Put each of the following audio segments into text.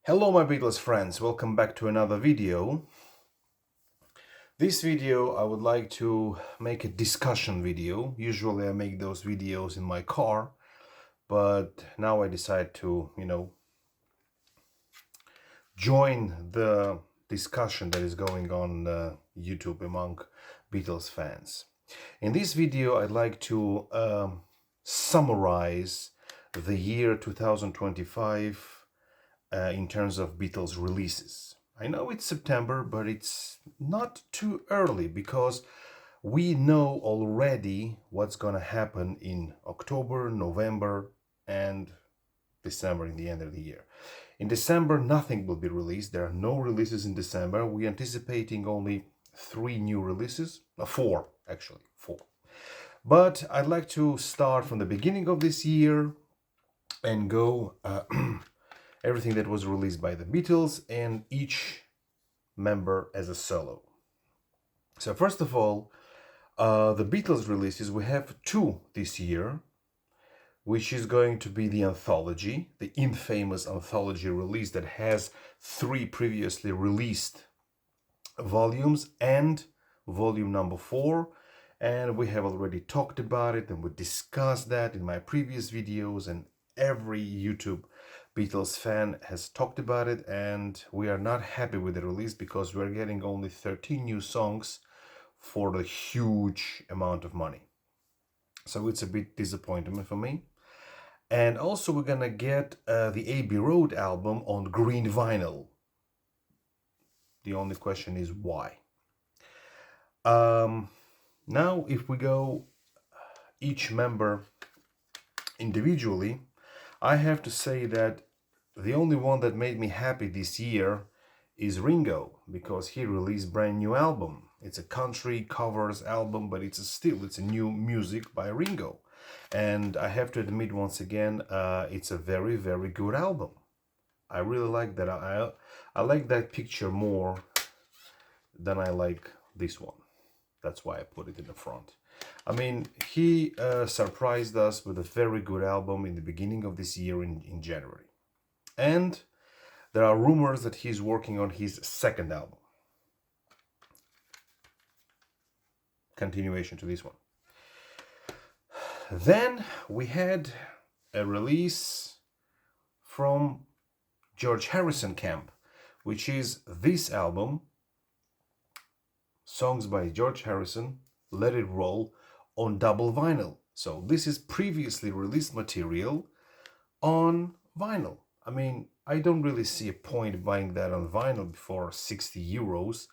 Hello my Beatles friends, welcome back to another video. This video I would like to make a discussion video. Usually I make those videos in my car, but now I decide to, join the discussion that is going on YouTube among Beatles fans. In this video I'd like to summarize the year 2025 in terms of Beatles releases. I know it's September, but it's not too early because we know already what's going to happen in October, November, and December in the end of the year. In December, nothing will be released. There are no releases in December. We're anticipating only 3 new releases. 4, actually, 4. But I'd like to start from the beginning of this year and go everything that was released by the Beatles and each member as a solo. So first of all, the Beatles releases, we have 2 this year, which is going to be the anthology, the infamous anthology release that has 3 previously released volumes and volume number 4. And we have already talked about it and we discussed that in my previous videos, and every YouTube Beatles fan has talked about it, and we are not happy with the release because we're getting only 13 new songs for the huge amount of money. So it's a bit disappointment for me. And also we're gonna get the Abbey Road album on green vinyl. The only question is why. Now if we go each member individually, I have to say that the only one that made me happy this year is Ringo, because he released brand new album. It's a country covers album, but it's a new music by Ringo. And I have to admit once again, it's a very, very good album. I really like that. I like that picture more than I like this one. That's why I put it in the front. I mean, he surprised us with a very good album in the beginning of this year in January. And there are rumors that he's working on his second album. Continuation to this one. Then we had a release from George Harrison camp, which is this album, songs by George Harrison, Let It Roll, on double vinyl. So this is previously released material on vinyl. I mean, I don't really see a point buying that on vinyl for 60 euros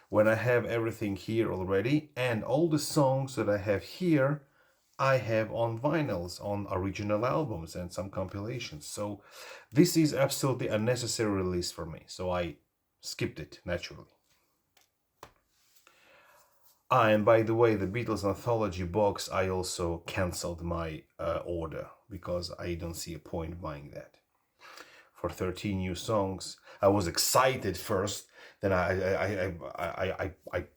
when I have everything here already, and all the songs that I have here I have on vinyls, on original albums and some compilations. So this is absolutely unnecessary release for me, so I skipped it naturally. And by the way, the Beatles anthology box, I also cancelled my order because I don't see a point buying that. For 13 new songs, I was excited first. Then I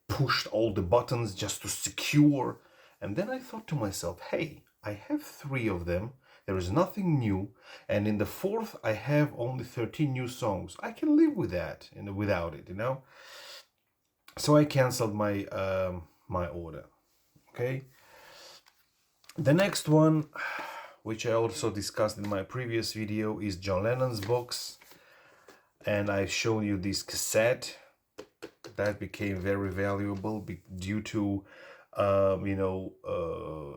pushed all the buttons just to secure. And then I thought to myself, hey, I have 3 of them. There is nothing new. And in the 4th, I have only 13 new songs. I can live with that, without it, So I canceled my my order. Okay. The next one, which I also discussed in my previous video, is John Lennon's box, and I've shown you this cassette that became very valuable due to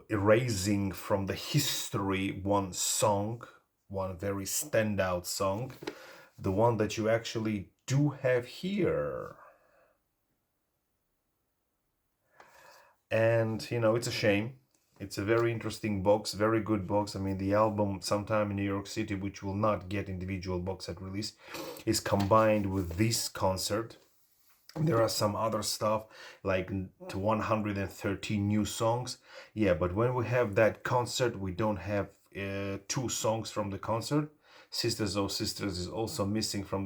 erasing from the history one song, one very standout song, the one that you actually do have here. And it's a shame. It's a very interesting box, very good box. I mean, the album Sometime in New York City, which will not get individual box set release, is combined with this concert. There are some other stuff like 113 new songs. Yeah, but when we have that concert, we don't have 2 songs from the concert. Sisters Oh Sisters is also missing from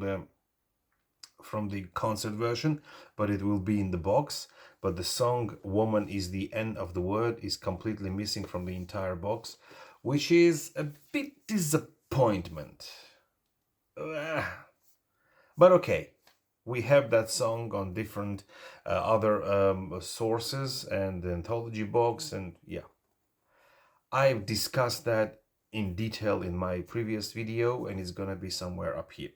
the concert version, but it will be in the box. But the song Woman is the End of the Word is completely missing from the entire box, which is a bit disappointment. But okay, we have that song on different other sources and the anthology box, and yeah, I've discussed that in detail in my previous video, and it's gonna be somewhere up here.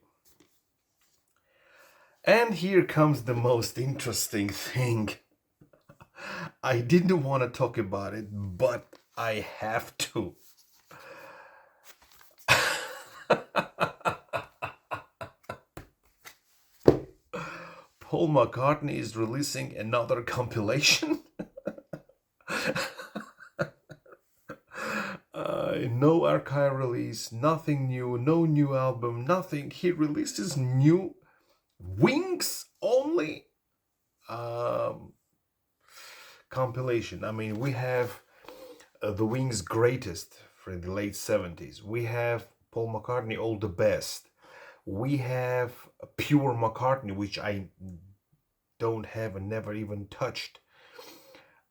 And here comes the most interesting thing. I didn't want to talk about it, but I have to. Paul McCartney is releasing another compilation. No archive release, nothing new, no new album, nothing. He releases new Wings only compilation. I mean, we have the Wings greatest from the late 70s. We have Paul McCartney all the best. We have Pure McCartney, which I don't have and never even touched.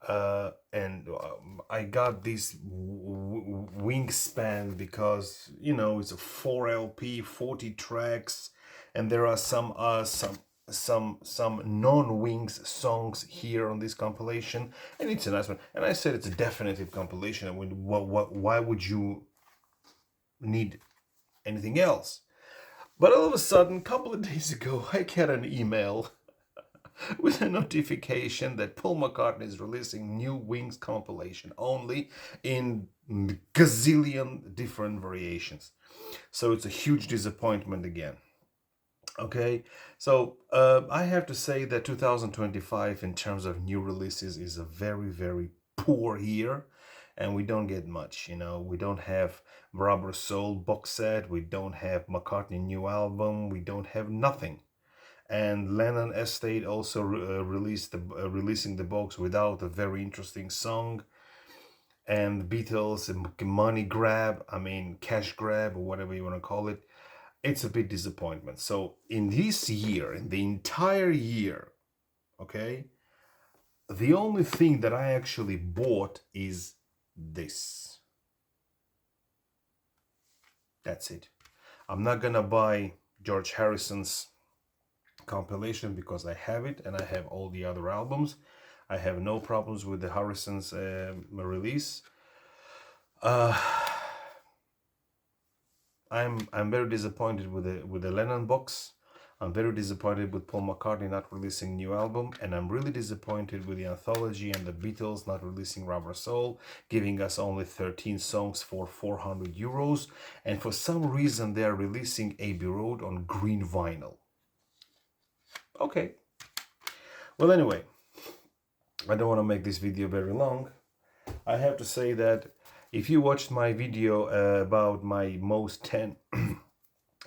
And I got this Wingspan because, you know, it's a 4 LP, 40 tracks, and there are some non-Wings songs here on this compilation, and it's a nice one. And I said it's a definitive compilation. I mean, why would you need anything else? But all of a sudden, a couple of days ago, I get an email with a notification that Paul McCartney is releasing new Wings compilation only in gazillion different variations. So it's a huge disappointment again. Okay, so I have to say that 2025 in terms of new releases is a very, very poor year, and we don't get much. You know, we don't have Rubber Soul box set, we don't have McCartney new album, we don't have nothing. And Lennon Estate also releasing the box without a very interesting song. And Beatles, money grab, I mean cash grab, or whatever you want to call it. It's a big disappointment. So in this year, in the entire year, okay, the only thing that I actually bought is this. That's it. I'm not gonna buy George Harrison's compilation because I have it and I have all the other albums. I have no problems with the Harrison's release. I'm very disappointed with the Lennon box. I'm very disappointed with Paul McCartney not releasing new album, and I'm really disappointed with the anthology and the Beatles not releasing Rubber Soul, giving us only 13 songs for 400 euros, and for some reason they are releasing Abbey Road on green vinyl. Okay. Well, anyway, I don't want to make this video very long. I have to say that if you watched my video about my most 10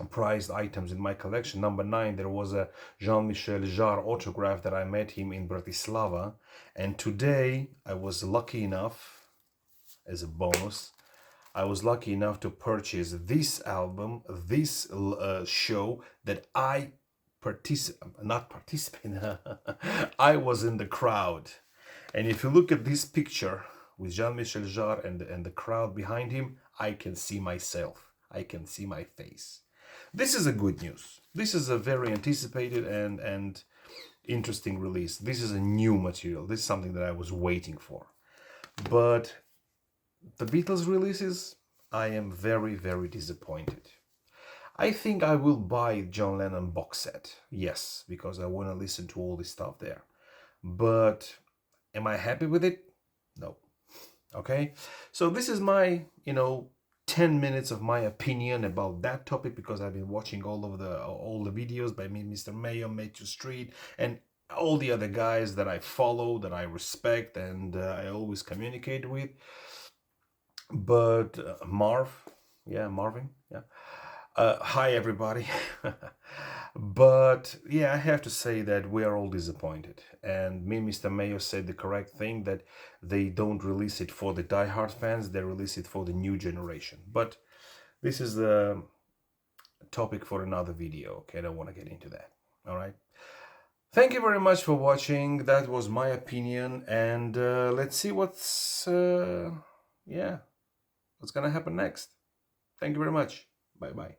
prized items in my collection, number 9, there was a Jean-Michel Jarre autograph that I met him in Bratislava. And today I was lucky enough, as a bonus, I was lucky enough to purchase this album, this show that I I was in the crowd. And if you look at this picture with Jean-Michel Jarre and the crowd behind him, I can see myself. I can see my face. This is a good news. This is a very anticipated and interesting release. This is a new material. This is something that I was waiting for. But the Beatles releases, I am very, very disappointed. I think I will buy John Lennon box set. Yes, because I want to listen to all this stuff there. But am I happy with it? No. Okay? So this is my, 10 minutes of my opinion about that topic, because I've been watching all the videos by me, Mr. Mayo, Matthew Street, and all the other guys that I follow, that I respect, and I always communicate with. But Marvin, yeah. Hi everybody. But yeah, I have to say that we are all disappointed. And me, Mr. Mayo, said the correct thing, that they don't release it for the diehard fans, they release it for the new generation. But this is the topic for another video. Okay, I don't want to get into that. All right. Thank you very much for watching. That was my opinion, and let's see what's gonna happen next. Thank you very much. Bye bye.